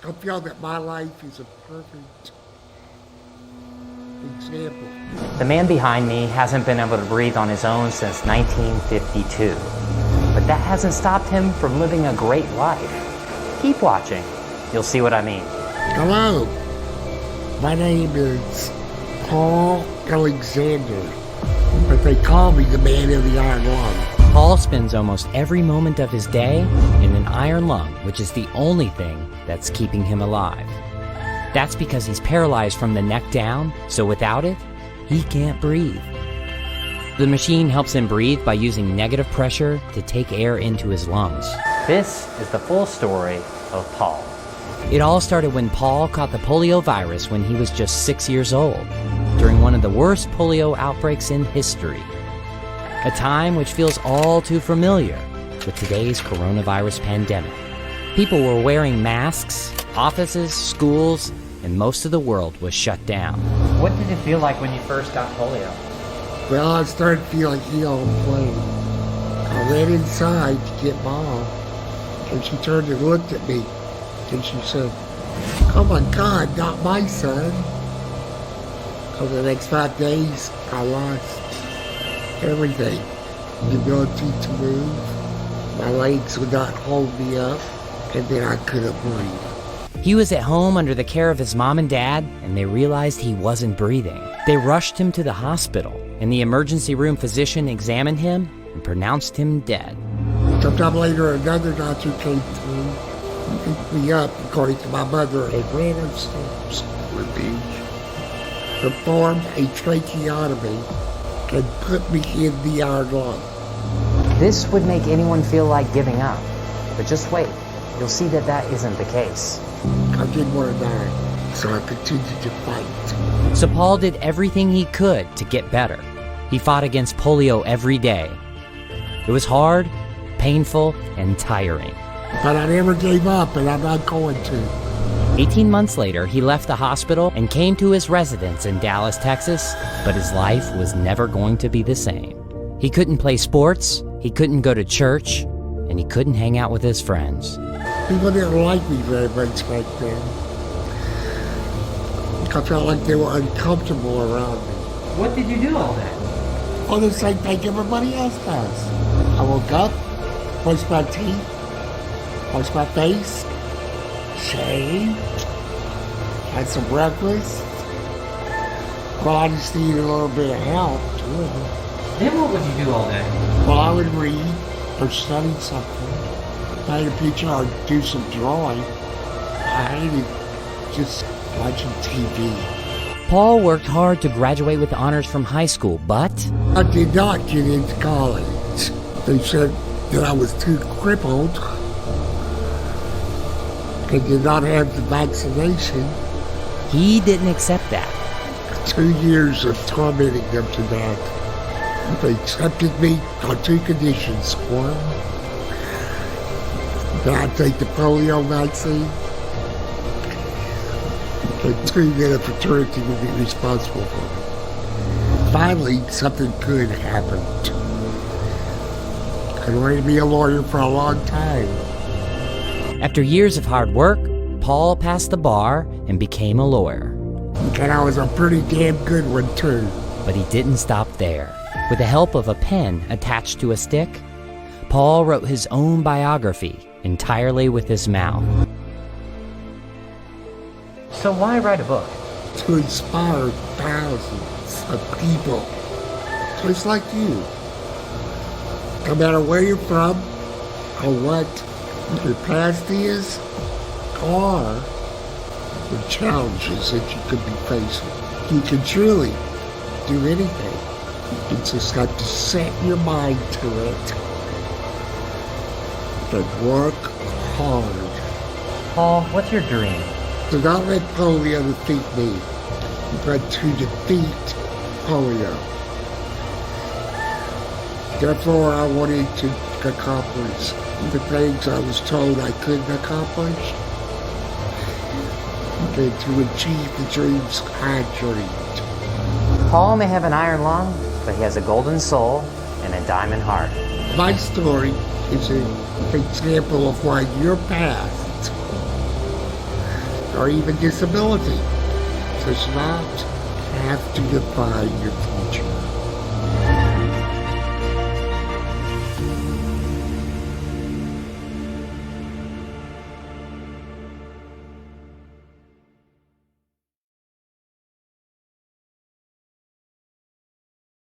I feel that my life is a perfect example. The man behind me hasn't been able to breathe on his own since 1952. But that hasn't stopped him from living a great life. Keep watching. You'll see what I mean. Hello. My name is Paul Alexander, but they call me the man in the iron lung. Paul spends almost every moment of his day in an iron lung, which is the only thing that's keeping him alive. That's because he's paralyzed from the neck down, so without it, he can't breathe. The machine helps him breathe by using negative pressure to take air into his lungs. This is the full story of Paul. It all started when Paul caught the polio virus when he was just 6 years old, during one of the worst polio outbreaks in history. A time which feels all too familiar with today's coronavirus pandemic. People were wearing masks, offices, schools, and most of the world was shut down. What did it feel like when you first got polio? Well, I started feeling ill and plain. I ran inside to get Mom, and she turned and looked at me, and she said, "Oh my God, not my son." Over the next 5 days, I lost everything. The ability to move, my legs would not hold me up, and then I couldn't breathe. He was at home under the care of his mom and dad, and they realized he wasn't breathing. They rushed him to the hospital, and the emergency room physician examined him and pronounced him dead. Sometime later, another doctor came through and picked me up, according to my mother, and ran upstairs with me, performed a tracheotomy, and put me in the iron lung. This would make anyone feel like giving up, but just wait. You'll see that that isn't the case. I didn't want to die, so I continued to fight. So Paul did everything he could to get better. He fought against polio every day. It was hard, painful, and tiring. But I never gave up, and I'm not going to. 18 months later, he left the hospital and came to his residence in Dallas, Texas, but his life was never going to be the same. He couldn't play sports, he couldn't go to church, and he couldn't hang out with his friends. People didn't like me very much back then. I felt like they were uncomfortable around me. What did you do all day? Well, the same thing everybody else does. I woke up, brushed my teeth, washed my face, shaved, had some breakfast. Well, I just needed a little bit of help, too. Then what would you do all day? Well, I would read or study something, paint a picture or do some drawing. I hated just watching TV. Paul worked hard to graduate with honors from high school, but I did not get into college. They said that I was too crippled and did not have the vaccination. he didn't accept that. 2 years of tormenting them to death. They accepted me on 2 conditions. One, that I take the polio vaccine. And 2, that a fraternity would be responsible for me. Finally, something good happened. I wanted to be a lawyer for a long time. After years of hard work, Paul passed the bar and became a lawyer. And I was a pretty damn good one, too. But he didn't stop there. With the help of a pen attached to a stick, Paul wrote his own biography entirely with his mouth. So why write a book? To inspire thousands of people, just like you. No matter where you're from, or what your past is, or the challenges that you could be facing. You can truly do anything. You just got to set your mind to it and work hard. Paul, what's your dream? Do not let polio defeat me, but to defeat polio. Therefore, I wanted to accomplish the things I was told I couldn't accomplish, and to achieve the dreams I dreamed. Paul may have an iron lung, but he has a golden soul and a diamond heart. My story is an example of why your past or even disability does not have to define your future.